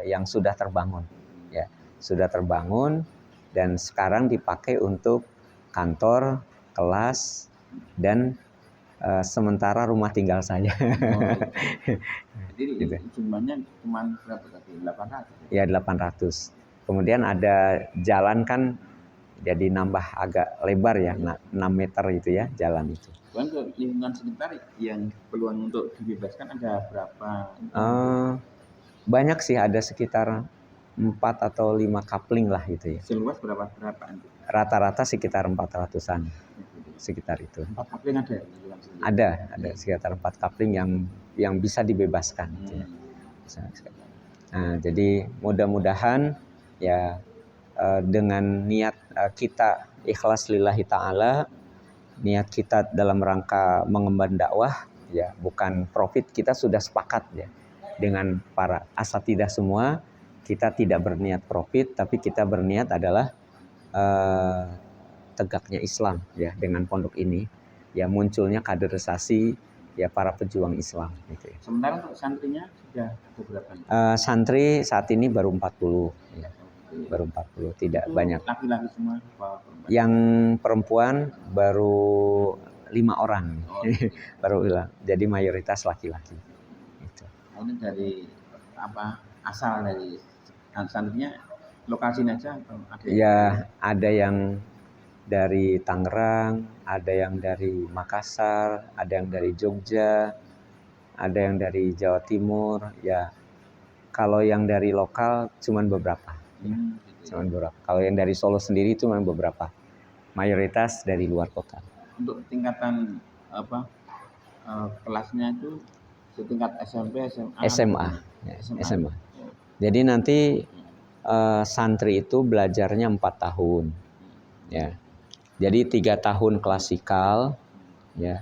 yang sudah terbangun, ya, sudah terbangun dan sekarang dipakai untuk kantor, kelas, dan sementara rumah tinggal saya. Jadi Gitu. jumlahnya cuma berapa tadi? 800? Ya 800. Kemudian ada jalan kan jadi nambah agak lebar ya, 6 meter itu ya jalan itu. Cuman ke lingkungan sekitar yang peluang untuk dibebaskan ada berapa? Banyak sih, ada sekitar 4 atau 5 coupling lah itu ya. Seluas berapa? Rata-rata sekitar 400-an. Sekitar itu. 4 coupling ada? Ada sekitar 4 coupling yang bisa dibebaskan. Gitu ya. Nah, jadi mudah-mudahan ya dengan niat kita ikhlas lillahi ta'ala, niat kita dalam rangka mengemban dakwah, ya bukan profit, kita sudah sepakat ya dengan para asatidah semua, kita tidak berniat profit, tapi kita berniat adalah tegaknya Islam ya dengan pondok ini, ya munculnya kaderisasi ya para pejuang Islam gitu ya. Sementara untuk santrinya sudah berapa? Santri saat ini baru 40 ya. Baru 40, tidak itu banyak. Laki-laki semua? Yang perempuan baru 5 orang. Baru bilang. Jadi mayoritas laki-laki. Gitu. Ini dari apa? Asal dari santrinya lokasinya aja atau ada? Ya, ada yang dari Tangerang, ada yang dari Makassar, ada yang dari Jogja, ada yang dari Jawa Timur, ya. Kalau yang dari lokal cuman beberapa. Cuman beberapa. Kalau yang dari Solo sendiri cuman beberapa. Mayoritas dari luar kota. Untuk tingkatan apa? Kelasnya itu setingkat SMP, SMA. SMA. Ya, SMA. Jadi nanti santri itu belajarnya 4 tahun. Ya. Jadi 3 tahun klasikal, ya.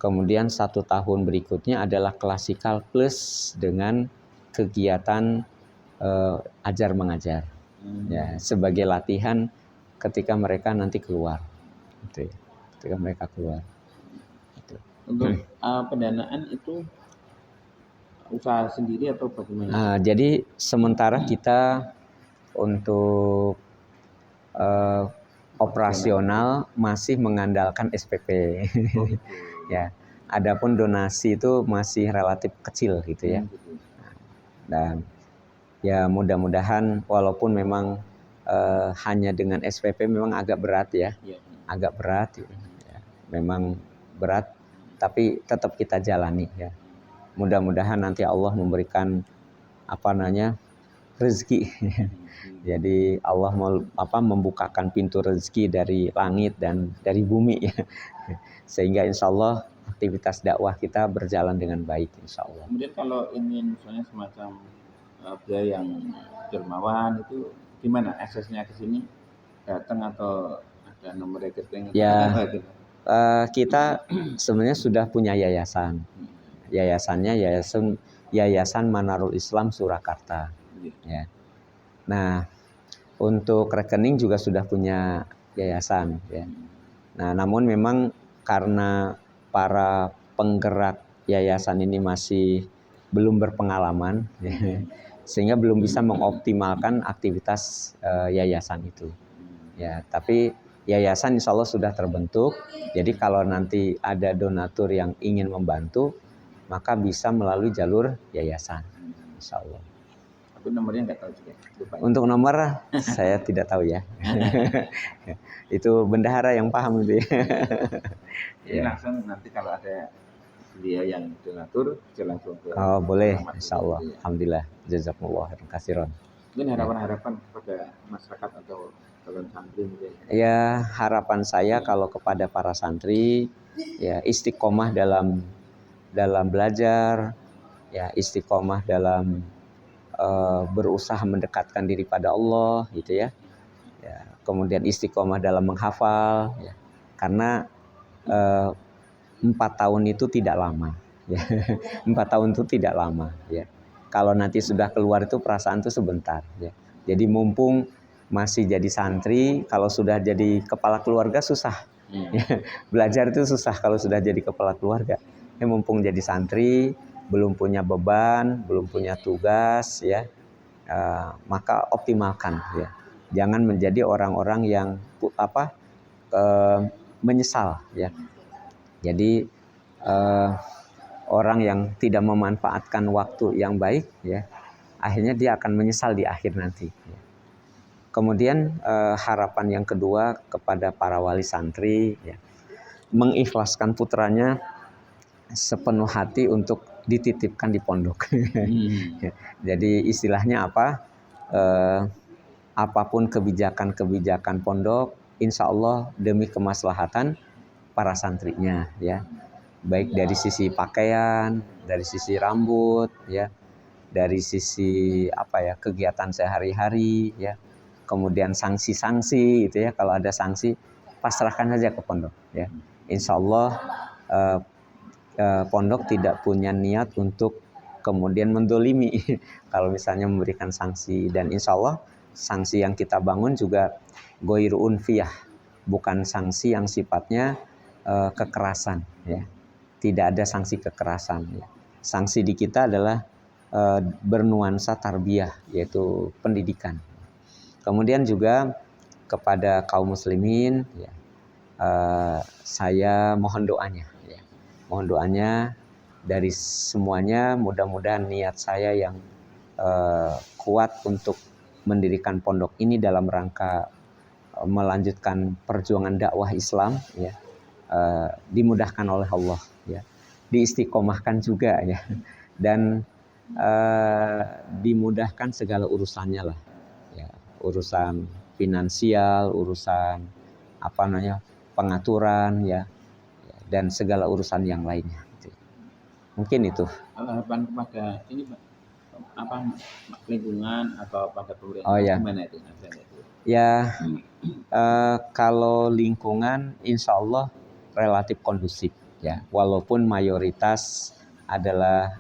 Kemudian 1 tahun berikutnya adalah klasikal plus dengan kegiatan ajar mengajar, ya, sebagai latihan ketika mereka nanti keluar, gitu ya. Ketika mereka keluar. Gitu. Untuk pendanaan itu usaha sendiri atau bagaimana? Jadi sementara kita untuk operasional masih mengandalkan SPP. Ya, adapun donasi itu masih relatif kecil gitu ya. Dan ya mudah-mudahan walaupun memang hanya dengan SPP memang agak berat ya. Agak berat ya. Memang berat, tapi tetap kita jalani ya. Mudah-mudahan nanti Allah memberikan rezeki. Jadi Allah membukakan pintu rezeki dari langit dan dari bumi ya. Sehingga insya Allah aktivitas dakwah kita berjalan dengan baik insya Allah. Kemudian kalau ingin misalnya semacam biaya yang dermawan itu gimana aksesnya ke sini? Datang atau ada nomor rekening? Ya, kita sebenarnya sudah punya yayasan. Yayasannya Yayasan Manarul Islam Surakarta. Ya. Nah, untuk rekening juga sudah punya yayasan. Ya. Nah, namun memang karena para penggerak yayasan ini masih belum berpengalaman, ya, sehingga belum bisa mengoptimalkan aktivitas yayasan itu. Ya, tapi yayasan insya Allah sudah terbentuk. Jadi kalau nanti ada donatur yang ingin membantu, maka bisa melalui jalur yayasan, insya Allah. Tapi nomornya nggak tahu juga. Untuk nomor saya tidak tahu ya. Itu bendahara yang paham itu ya. Jadi langsung nanti kalau ada beliau yang donatur, langsung ke. Oh boleh, insya Allah. Alhamdulillah, jazakumullah khairan. Mungkin harapan kepada masyarakat atau calon santri mungkin. Ya, harapan saya kalau kepada para santri ya istiqomah dalam belajar, ya istiqomah dalam berusaha mendekatkan diri pada Allah gitu ya. Ya, kemudian istiqomah dalam menghafal ya. Karena 4 tahun itu tidak lama ya. 4 tahun itu tidak lama ya. Kalau nanti sudah keluar itu perasaan itu sebentar ya. Jadi mumpung masih jadi santri, kalau sudah jadi kepala keluarga susah. Belajar itu susah kalau sudah jadi kepala keluarga. Mumpung jadi santri, belum punya beban, belum punya tugas ya. maka optimalkan ya. Jangan menjadi orang-orang yang menyesal ya. Jadi orang yang tidak memanfaatkan waktu yang baik ya, akhirnya dia akan menyesal di akhir nanti ya. Kemudian harapan yang kedua kepada para wali santri ya, mengikhlaskan putranya sepenuh hati untuk dititipkan di pondok. Jadi istilahnya apa? Apapun kebijakan-kebijakan pondok, insya Allah demi kemaslahatan para santrinya ya. Baik dari sisi pakaian, dari sisi rambut ya, dari sisi kegiatan sehari-hari ya. Kemudian sanksi-sanksi itu ya, kalau ada sanksi pasrahkan saja ke pondok ya. Insya Allah pondok tidak punya niat untuk kemudian mendolimi kalau misalnya memberikan sanksi, dan insya Allah sanksi yang kita bangun juga goiru unfiyah, bukan sanksi yang sifatnya kekerasan ya. Tidak ada sanksi kekerasan ya. Sanksi di kita adalah bernuansa tarbiyah, yaitu pendidikan. Kemudian juga kepada kaum muslimin ya, saya mohon doanya ya. Mohon doanya dari semuanya, mudah-mudahan niat saya yang kuat untuk mendirikan pondok ini dalam rangka melanjutkan perjuangan dakwah Islam ya, dimudahkan oleh Allah ya, diistiqomahkan juga ya, dan dimudahkan segala urusannya lah ya, urusan finansial, urusan pengaturan ya, dan segala urusan yang lainnya. Mungkin itu. Harapan kepada ini lingkungan atau pada pemerintah, gimana itu? Ya, kalau lingkungan insya Allah relatif kondusif ya, walaupun mayoritas adalah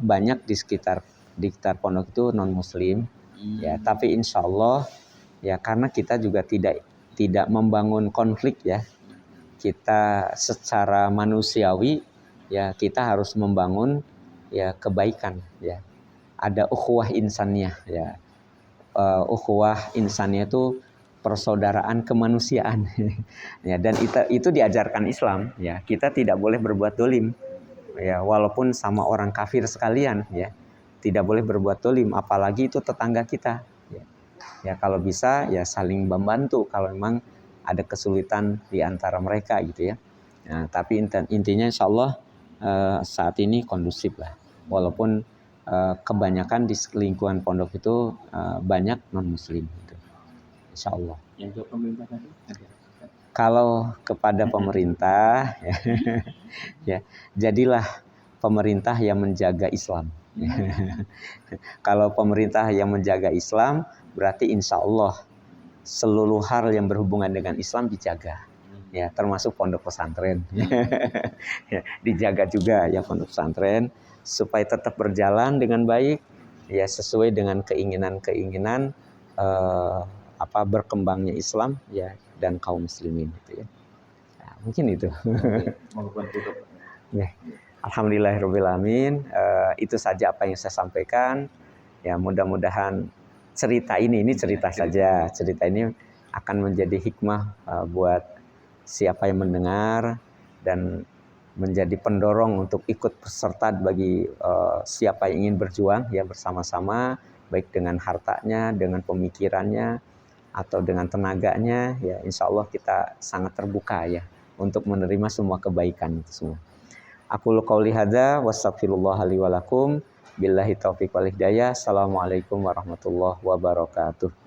banyak di sekitar pondok itu non muslim ya, tapi insya Allah ya, karena kita juga tidak membangun konflik ya, kita secara manusiawi ya, kita harus membangun ya kebaikan ya, ada ukhuwah insaniyah ya. Ukhuwah insaniyah itu persaudaraan kemanusiaan ya, dan itu diajarkan Islam ya. Kita tidak boleh berbuat dolim ya, walaupun sama orang kafir sekalian ya, tidak boleh berbuat dolim, apalagi itu tetangga kita ya. Ya kalau bisa ya saling membantu kalau memang ada kesulitan di antara mereka gitu ya. Nah, tapi intinya insya Allah saat ini kondusif lah, walaupun kebanyakan di lingkungan pondok itu banyak non muslim gitu. Insya Allah. Yang ke pemerintah tadi? Kalau kepada pemerintah ya, jadilah pemerintah yang menjaga Islam. Kalau pemerintah yang menjaga Islam, berarti insya Allah seluruh hal yang berhubungan dengan Islam dijaga. Ya, termasuk pondok pesantren. Ya, dijaga juga ya pondok pesantren supaya tetap berjalan dengan baik ya, sesuai dengan keinginan berkembangnya Islam ya, dan kaum muslimin gitu ya. Nah, mungkin itu. Ya. Alhamdulillahirrahmanirrahim. Itu saja apa yang saya sampaikan. Ya, mudah-mudahan cerita ini cerita saja. Cerita ini akan menjadi hikmah buat siapa yang mendengar, dan menjadi pendorong untuk ikut serta bagi siapa yang ingin berjuang ya bersama-sama, baik dengan hartanya, dengan pemikirannya, atau dengan tenaganya ya. Insya Allah kita sangat terbuka ya untuk menerima semua kebaikan itu semua. Aqulu qauli hadza wastaghfirullah li wa lakum, billahi taufiq wal hidayah. Assalamualaikum warahmatullahi wabarakatuh.